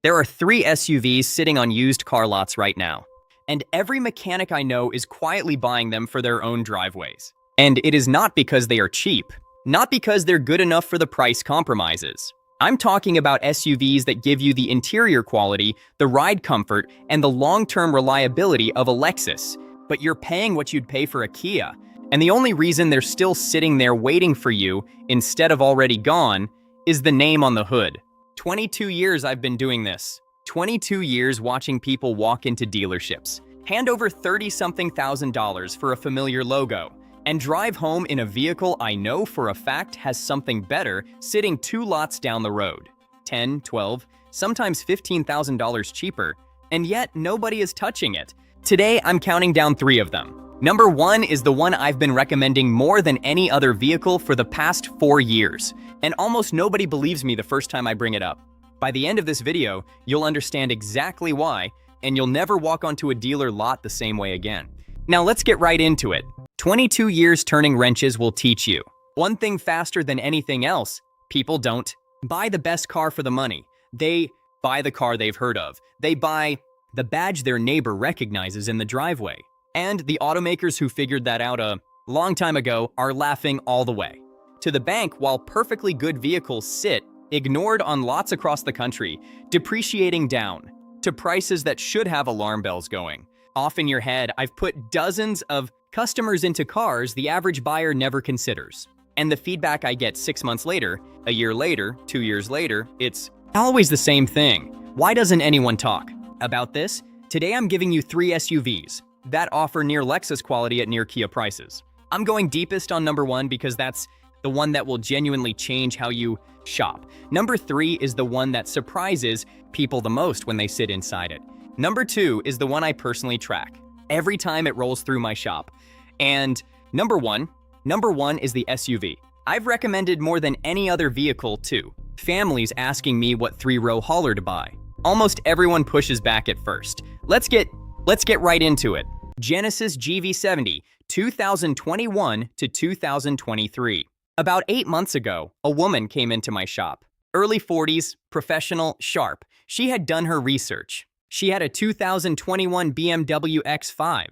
There are 3 SUVs sitting on used car lots right now, and every mechanic I know is quietly buying them for their own driveways. And it is not because they are cheap, not because they're good enough for the price compromises. I'm talking about SUVs that give you the interior quality, the ride comfort, and the long-term reliability of a Lexus, but you're paying what you'd pay for a Kia. And the only reason they're still sitting there waiting for you, instead of already gone, is the name on the hood. 22 years I've been doing this. 22 years watching people walk into dealerships, hand over $30-something thousand for a familiar logo, and drive home in a vehicle I know for a fact has something better sitting 2 lots down the road. 10, 12, sometimes $15,000 cheaper, and yet nobody is touching it. Today, I'm counting down 3 of them. Number 1 is the one I've been recommending more than any other vehicle for the past 4 years, and almost nobody believes me the first time I bring it up. By the end of this video, you'll understand exactly why, and you'll never walk onto a dealer lot the same way again. Now let's get right into it. 22 years turning wrenches will teach you. One thing faster than anything else, people don't buy the best car for the money. They buy the car they've heard of. They buy the badge their neighbor recognizes in the driveway. And the automakers who figured that out a long time ago are laughing all the way. To the bank, while perfectly good vehicles sit, ignored on lots across the country, depreciating down, to prices that should have alarm bells going. Off in your head, I've put dozens of customers into cars the average buyer never considers. And the feedback I get 6 months later, a year later, 2 years later, it's always the same thing. Why doesn't anyone talk about this? Today I'm giving you 3 SUVs that offer near Lexus quality at near Kia prices. I'm going deepest on number 1 because that's the one that will genuinely change how you shop. Number 3 is the one that surprises people the most when they sit inside it. Number 2 is the one I personally track every time it rolls through my shop. And number one is the SUV. I've recommended more than any other vehicle to families asking me what 3-row hauler to buy. Almost everyone pushes back at first. Let's get right into it. Genesis GV70, 2021 to 2023. About 8 months ago, a woman came into my shop. Early 40s, professional, sharp. She had done her research. She had a 2021 BMW X5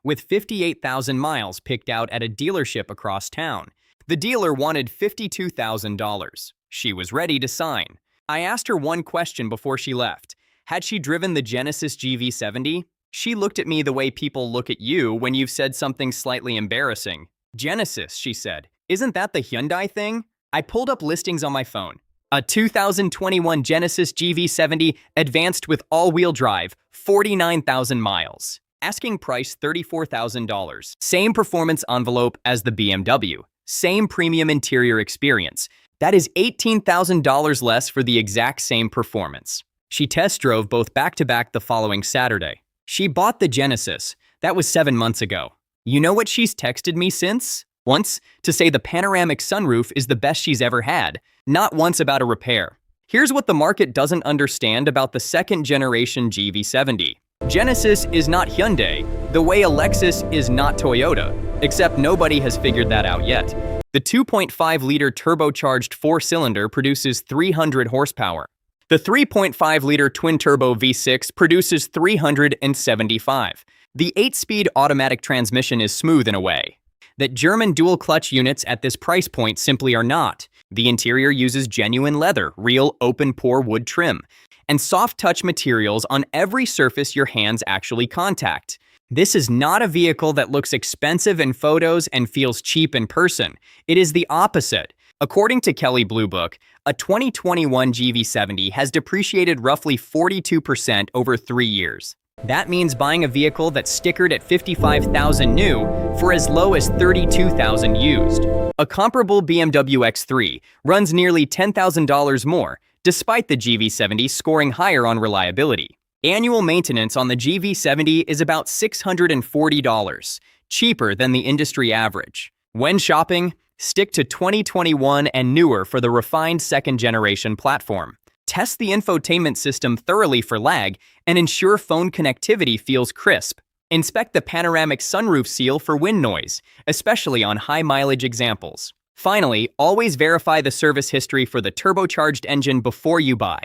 with 58,000 miles picked out at a dealership across town. The dealer wanted $52,000. She was ready to sign. I asked her one question before she left. Had she driven the Genesis GV70? She looked at me the way people look at you when you've said something slightly embarrassing. Genesis, she said. Isn't that the Hyundai thing? I pulled up listings on my phone. A 2021 Genesis GV70 advanced with all-wheel drive, 49,000 miles. Asking price $34,000. Same performance envelope as the BMW. Same premium interior experience. That is $18,000 less for the exact same performance. She test drove both back-to-back the following Saturday. She bought the Genesis. That was 7 months ago. You know what she's texted me since? Once to say the panoramic sunroof is the best she's ever had, not once about a repair. Here's what the market doesn't understand about the second-generation GV70. Genesis is not Hyundai, the way a Lexus is not Toyota, except nobody has figured that out yet. The 2.5-liter turbocharged 4-cylinder produces 300 horsepower. The 3.5-liter twin-turbo V6 produces 375. The 8-speed automatic transmission is smooth in a way that German dual-clutch units at this price point simply are not. The interior uses genuine leather, real open-pore wood trim, and soft-touch materials on every surface your hands actually contact. This is not a vehicle that looks expensive in photos and feels cheap in person. It is the opposite. According to Kelley Blue Book, a 2021 GV70 has depreciated roughly 42% over 3 years. That means buying a vehicle that's stickered at $55,000 new for as low as $32,000 used. A comparable BMW X3 runs nearly $10,000 more, despite the GV70 scoring higher on reliability. Annual maintenance on the GV70 is about $640, cheaper than the industry average. When shopping, stick to 2021 and newer for the refined second-generation platform. Test the infotainment system thoroughly for lag and ensure phone connectivity feels crisp. Inspect the panoramic sunroof seal for wind noise, especially on high-mileage examples. Finally, always verify the service history for the turbocharged engine before you buy.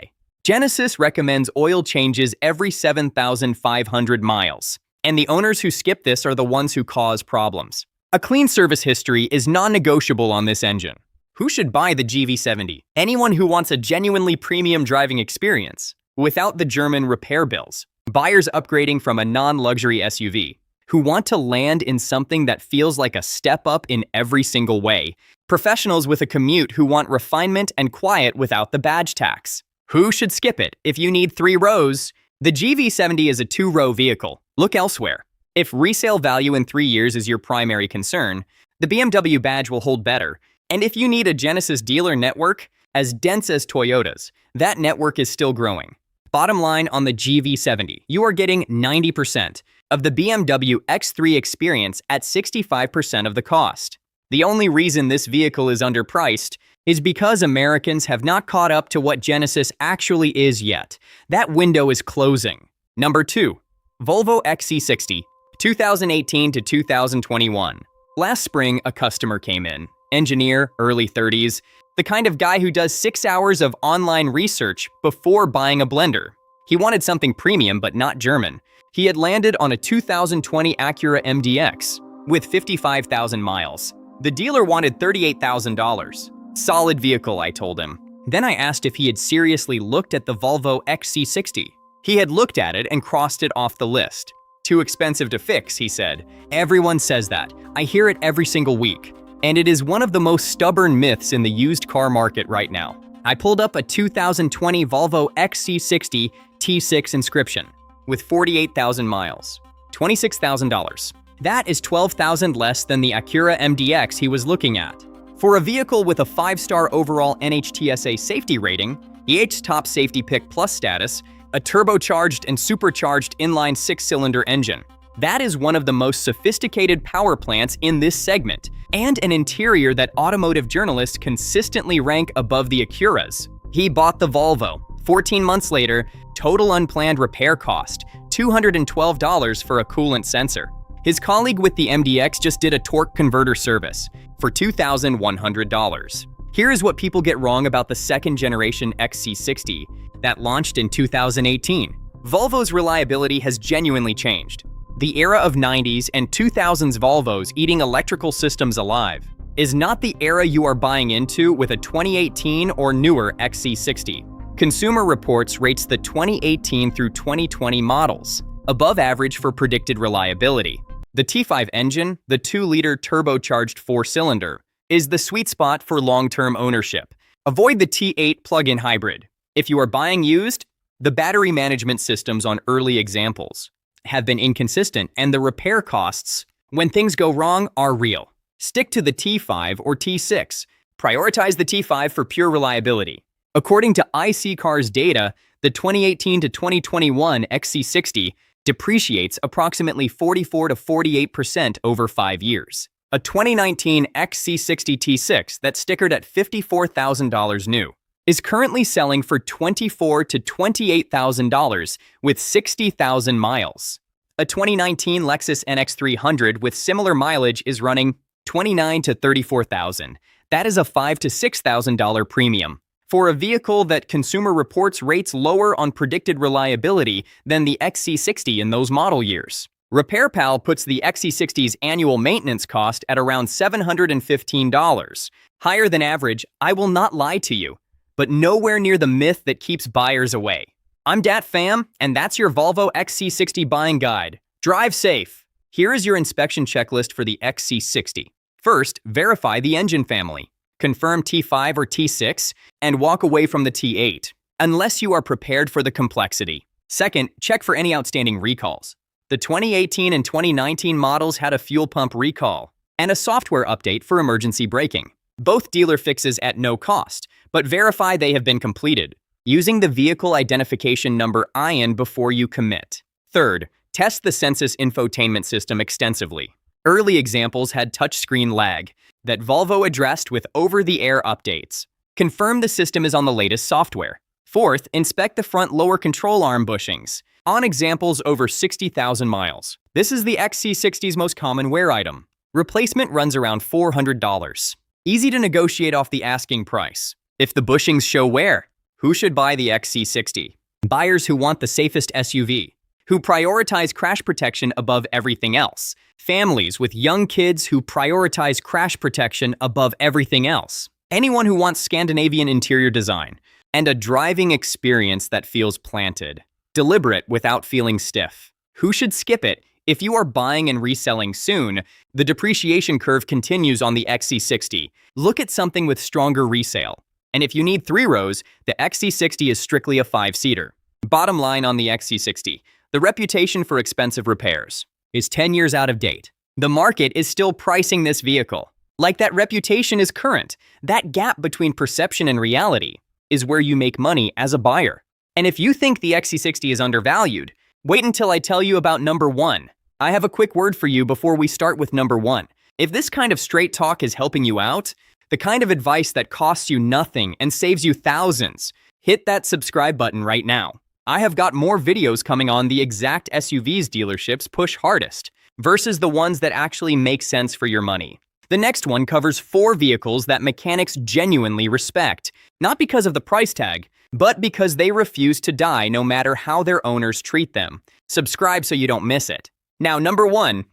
Genesis recommends oil changes every 7,500 miles, and the owners who skip this are the ones who cause problems. A clean service history is non-negotiable on this engine. Who should buy the GV70? Anyone who wants a genuinely premium driving experience, without the German repair bills. Buyers upgrading from a non-luxury SUV, who want to land in something that feels like a step up in every single way. Professionals with a commute who want refinement and quiet without the badge tax. Who should skip it if you need 3 rows? The GV70 is a 2-row vehicle. Look elsewhere. If resale value in 3 years is your primary concern, the BMW badge will hold better. And if you need a Genesis dealer network, as dense as Toyota's, that network is still growing. Bottom line on the GV70, you are getting 90% of the BMW X3 experience at 65% of the cost. The only reason this vehicle is underpriced is because Americans have not caught up to what Genesis actually is yet. That window is closing. Number 2, Volvo XC60, 2018 to 2021. Last spring, a customer came in. Engineer, early 30s, the kind of guy who does 6 hours of online research before buying a blender. He wanted something premium but not German. He had landed on a 2020 Acura MDX with 55,000 miles. The dealer wanted $38,000. Solid vehicle, I told him. Then I asked if he had seriously looked at the Volvo XC60. He had looked at it and crossed it off the list. Too expensive to fix, he said. Everyone says that. I hear it every single week. And it is one of the most stubborn myths in the used car market right now. I pulled up a 2020 Volvo XC60 T6 inscription with 48,000 miles, $26,000. That is $12,000 less than the Acura MDX he was looking at. For a vehicle with a 5-star overall NHTSA safety rating, EH's top safety pick plus status, a turbocharged and supercharged inline 6-cylinder engine. That is one of the most sophisticated power plants in this segment, and an interior that automotive journalists consistently rank above the Acuras. He bought the Volvo. 14 months later, total unplanned repair cost, $212 for a coolant sensor. His colleague with the MDX just did a torque converter service for $2,100. Here is what people get wrong about the second-generation XC60 that launched in 2018. Volvo's reliability has genuinely changed. The era of 90s and 2000s Volvos eating electrical systems alive is not the era you are buying into with a 2018 or newer XC60. Consumer Reports rates the 2018 through 2020 models above average for predicted reliability. The T5 engine, the 2-liter turbocharged 4-cylinder, is the sweet spot for long-term ownership. Avoid the T8 plug-in hybrid. If you are buying used, the battery management systems on early examples have been inconsistent, and the repair costs, when things go wrong, are real. Stick to the T5 or T6. Prioritize the T5 for pure reliability. According to IC Cars data, the 2018 to 2021 XC60 depreciates approximately 44 to 48% over 5 years. A 2019 XC60 T6 that's stickered at $54,000 new is currently selling for $24,000 to $28,000 with 60,000 miles. A 2019 Lexus NX300 with similar mileage is running $29,000 to $34,000. That is a $5,000 to $6,000 premium for a vehicle that Consumer Reports rates lower on predicted reliability than the XC60 in those model years. RepairPal puts the XC60's annual maintenance cost at around $715. Higher than average, I will not lie to you, but nowhere near the myth that keeps buyers away. I'm Dat Fam, and that's your Volvo XC60 buying guide. Drive safe. Here is your inspection checklist for the XC60. First, verify the engine family. Confirm T5 or T6, and walk away from the T8, unless you are prepared for the complexity. Second, check for any outstanding recalls. The 2018 and 2019 models had a fuel pump recall and a software update for emergency braking. Both dealer fixes at no cost, but verify they have been completed, using the vehicle identification number IN before you commit. Third, test the Sensus infotainment system extensively. Early examples had touchscreen lag that Volvo addressed with over-the-air updates. Confirm the system is on the latest software. Fourth, inspect the front lower control arm bushings on examples over 60,000 miles. This is the XC60's most common wear item. Replacement runs around $400. Easy to negotiate off the asking price. If the bushings show wear, Who should buy the XC60? Buyers who want the safest SUV, who prioritize crash protection above everything else. Families with young kids who prioritize crash protection above everything else. Anyone who wants Scandinavian interior design and a driving experience that feels planted, deliberate without feeling stiff. Who should skip it? If you are buying and reselling soon, the depreciation curve continues on the XC60. Look at something with stronger resale. And if you need 3 rows, the XC60 is strictly a 5-seater. Bottom line on the XC60, the reputation for expensive repairs is 10 years out of date. The market is still pricing this vehicle like that reputation is current. That gap between perception and reality is where you make money as a buyer. And if you think the XC60 is undervalued, wait until I tell you about number 1. I have a quick word for you before we start with number 1. If this kind of straight talk is helping you out, the kind of advice that costs you nothing and saves you thousands, hit that subscribe button right now. I have got more videos coming on the exact SUVs dealerships push hardest versus the ones that actually make sense for your money. The next one covers 4 vehicles that mechanics genuinely respect, not because of the price tag, but because they refuse to die no matter how their owners treat them. Subscribe so you don't miss it. Now, number 1,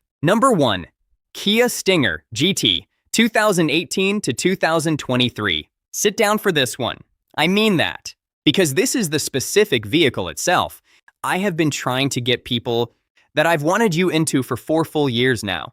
Kia Stinger GT, 2018 to 2023. Sit down for this one. I mean that. Because this is the specific vehicle itself. I have been trying to get people that I've wanted you into for 4 full years now.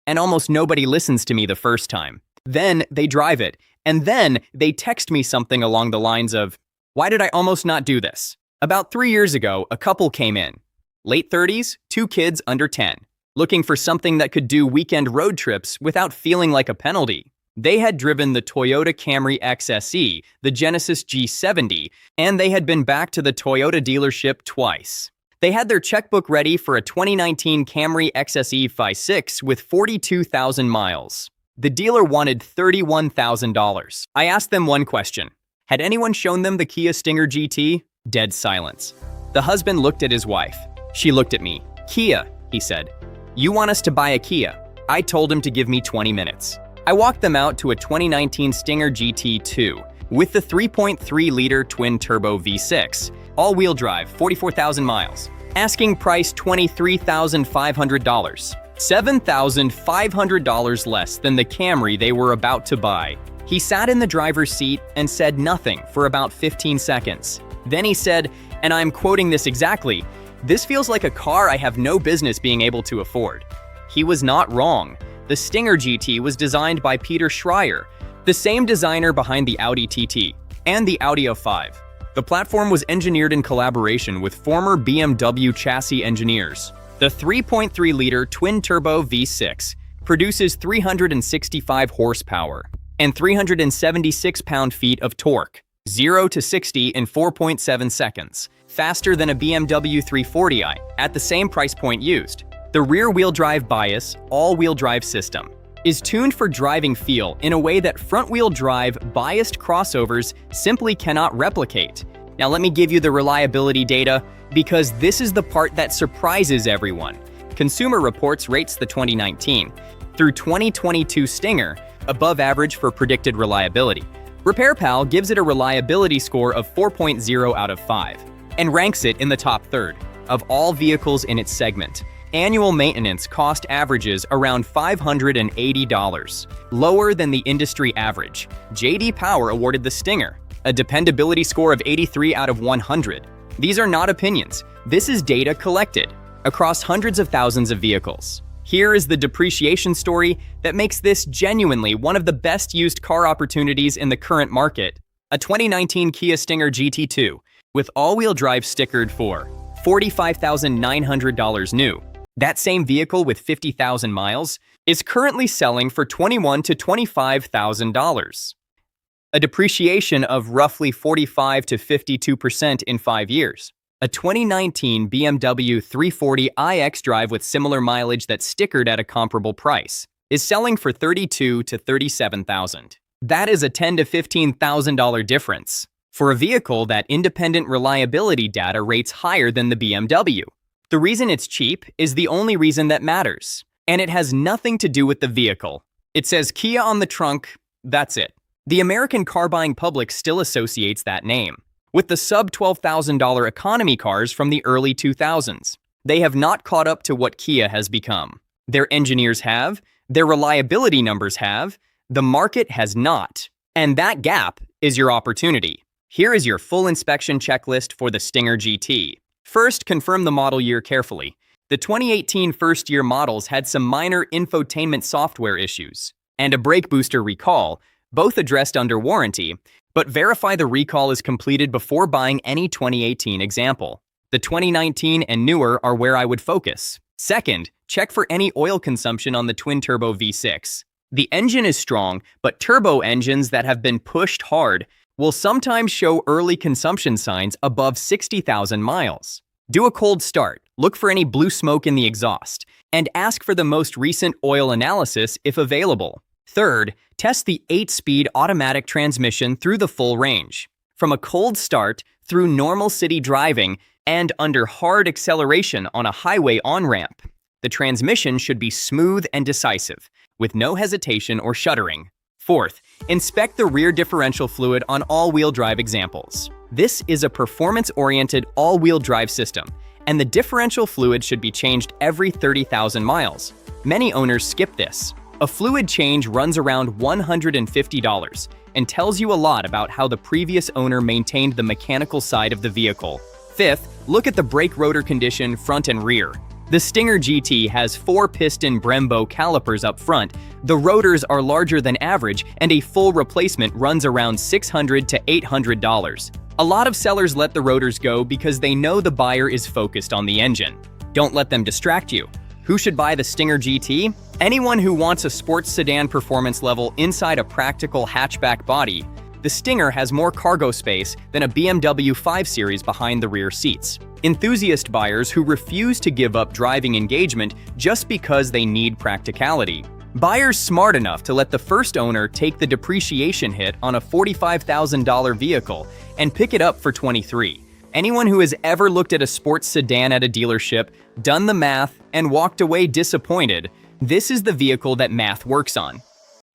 And almost nobody listens to me the first time. Then they drive it. And then they text me something along the lines of, "Why did I almost not do this?" About 3 years ago, a couple came in. Late 30s, 2 kids under 10. Looking for something that could do weekend road trips without feeling like a penalty. They had driven the Toyota Camry XSE, the Genesis G70, and they had been back to the Toyota dealership twice. They had their checkbook ready for a 2019 Camry XSE 5.6 with 42,000 miles. The dealer wanted $31,000. I asked them one question. Had anyone shown them the Kia Stinger GT? Dead silence. The husband looked at his wife. She looked at me. "Kia," he said. "You want us to buy a Kia?" I told him to give me 20 minutes. I walked them out to a 2019 Stinger GT2 with the 3.3-liter twin-turbo V6, all-wheel drive, 44,000 miles. Asking price $23,500, $7,500 less than the Camry they were about to buy. He sat in the driver's seat and said nothing for about 15 seconds. Then he said, and I'm quoting this exactly, "This feels like a car I have no business being able to afford." He was not wrong. The Stinger GT was designed by Peter Schreier, the same designer behind the Audi TT and the Audi A5. The platform was engineered in collaboration with former BMW chassis engineers. The 3.3-liter twin-turbo V6 produces 365 horsepower and 376 pound-feet of torque, 0 to 60 in 4.7 seconds, faster than a BMW 340i at the same price point used. The rear-wheel drive bias, all-wheel drive system, is tuned for driving feel in a way that front-wheel drive biased crossovers simply cannot replicate. Now let me give you the reliability data, because this is the part that surprises everyone. Consumer Reports rates the 2019 through 2022 Stinger above average for predicted reliability. RepairPal gives it a reliability score of 4.0 out of 5 and ranks it in the top third of all vehicles in its segment. Annual maintenance cost averages around $580, lower than the industry average. J.D. Power awarded the Stinger a dependability score of 83 out of 100. These are not opinions. This is data collected across hundreds of thousands of vehicles. Here is the depreciation story that makes this genuinely one of the best used car opportunities in the current market. A 2019 Kia Stinger GT2 with all-wheel drive stickered for $45,900 new. That same vehicle with 50,000 miles is currently selling for $21,000 to $25,000. A depreciation of roughly 45 to 52% in 5 years. A 2019 BMW 340 iX Drive with similar mileage that's stickered at a comparable price is selling for $32,000 to $37,000. That is a $10,000 to $15,000 difference for a vehicle that independent reliability data rates higher than the BMW. The reason it's cheap is the only reason that matters, and it has nothing to do with the vehicle. It says Kia on the trunk, that's it. The American car-buying public still associates that name. with the sub $12,000 economy cars from the early 2000s. They have not caught up to what Kia has become. Their engineers have, their reliability numbers have, the market has not. And that gap is your opportunity. Here is your full inspection checklist for the Stinger GT. First, confirm the model year carefully. The 2018 first-year models had some minor infotainment software issues and a brake booster recall, both addressed under warranty, but verify the recall is completed before buying any 2018 example. The 2019 and newer are where I would focus. Second, check for any oil consumption on the twin-turbo V6. The engine is strong, but turbo engines that have been pushed hard will sometimes show early consumption signs above 60,000 miles. Do a cold start, look for any blue smoke in the exhaust, and ask for the most recent oil analysis if available. Third, test the 8-speed automatic transmission through the full range. From a cold start, through normal city driving, and under hard acceleration on a highway on-ramp. The transmission should be smooth and decisive, with no hesitation or shuddering. Fourth, inspect the rear differential fluid on all-wheel drive examples. This is a performance-oriented all-wheel drive system, and the differential fluid should be changed every 30,000 miles. Many owners skip this. A fluid change runs around $150 and tells you a lot about how the previous owner maintained the mechanical side of the vehicle. Fifth, look at the brake rotor condition front and rear. The Stinger GT has 4-piston Brembo calipers up front, the rotors are larger than average, and a full replacement runs around $600 to $800. A lot of sellers let the rotors go because they know the buyer is focused on the engine. Don't let them distract you. Who should buy the Stinger GT? Anyone who wants a sports sedan performance level inside a practical hatchback body. The Stinger has more cargo space than a BMW 5 Series behind the rear seats. Enthusiast buyers who refuse to give up driving engagement just because they need practicality. Buyers smart enough to let the first owner take the depreciation hit on a $45,000 vehicle and pick it up for $23,000. Anyone who has ever looked at a sports sedan at a dealership, done the math, and walked away disappointed, this is the vehicle that math works on.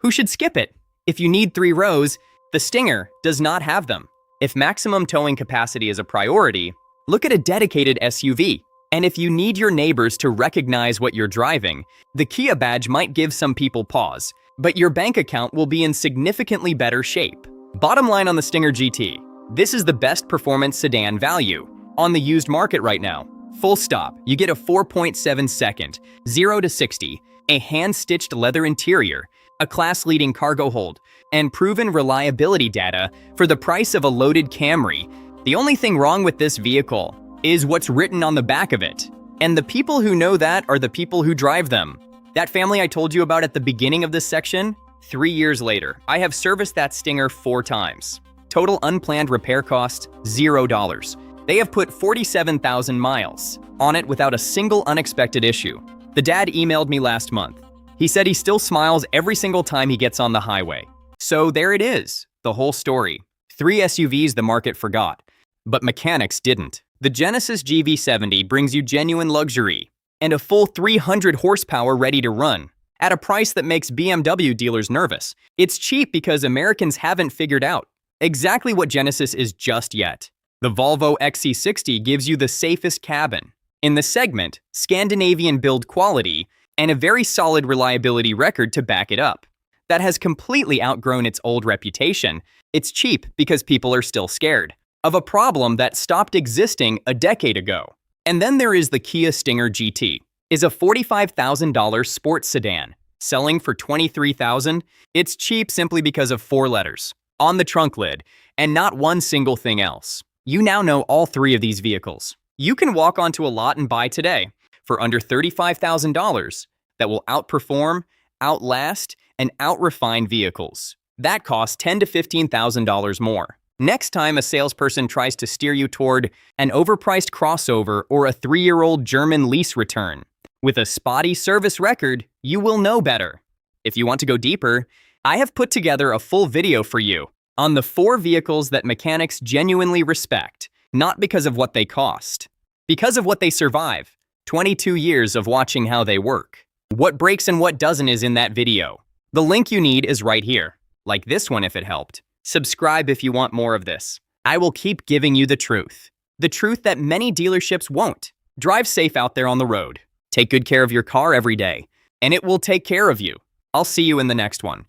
Who should skip it? If you need 3 rows, the Stinger does not have them. If maximum towing capacity is a priority, look at a dedicated SUV. And if you need your neighbors to recognize what you're driving, the Kia badge might give some people pause, but your bank account will be in significantly better shape. Bottom line on the Stinger GT, this is the best performance sedan value on the used market right now. Full stop. You get a 4.7 second, 0 to 60, a hand-stitched leather interior, a class-leading cargo hold, and proven reliability data for the price of a loaded Camry. The only thing wrong with this vehicle is what's written on the back of it. And the people who know that are the people who drive them. That family I told you about at the beginning of this section, 3 years later, I have serviced that Stinger 4 times. Total unplanned repair cost, $0. They have put 47,000 miles on it without a single unexpected issue. The dad emailed me last month. He said he still smiles every single time he gets on the highway. So there it is, the whole story. 3 SUVs the market forgot, but mechanics didn't. The Genesis GV70 brings you genuine luxury and a full 300 horsepower ready to run at a price that makes BMW dealers nervous. It's cheap because Americans haven't figured out exactly what Genesis is just yet. The Volvo XC60 gives you the safest cabin in the segment, Scandinavian build quality, and a very solid reliability record to back it up. That has completely outgrown its old reputation. It's cheap because people are still scared of a problem that stopped existing a decade ago. And then there is the Kia Stinger GT, is a $45,000 sports sedan, selling for $23,000. It's cheap simply because of 4 letters on the trunk lid and not one single thing else. You now know all 3 of these vehicles. You can walk onto a lot and buy today for under $35,000 that will outperform, outlast, and out-refine vehicles that cost $10,000 to $15,000 more. Next time a salesperson tries to steer you toward an overpriced crossover or a 3-year-old German lease return with a spotty service record, you will know better. If you want to go deeper, I have put together a full video for you on the 4 vehicles that mechanics genuinely respect, not because of what they cost, because of what they survive. 22 years of watching how they work. What breaks and what doesn't is in that video. The link you need is right here. Like this one if it helped. Subscribe if you want more of this. I will keep giving you the truth. The truth that many dealerships won't. Drive safe out there on the road. Take good care of your car every day, and it will take care of you. I'll see you in the next one.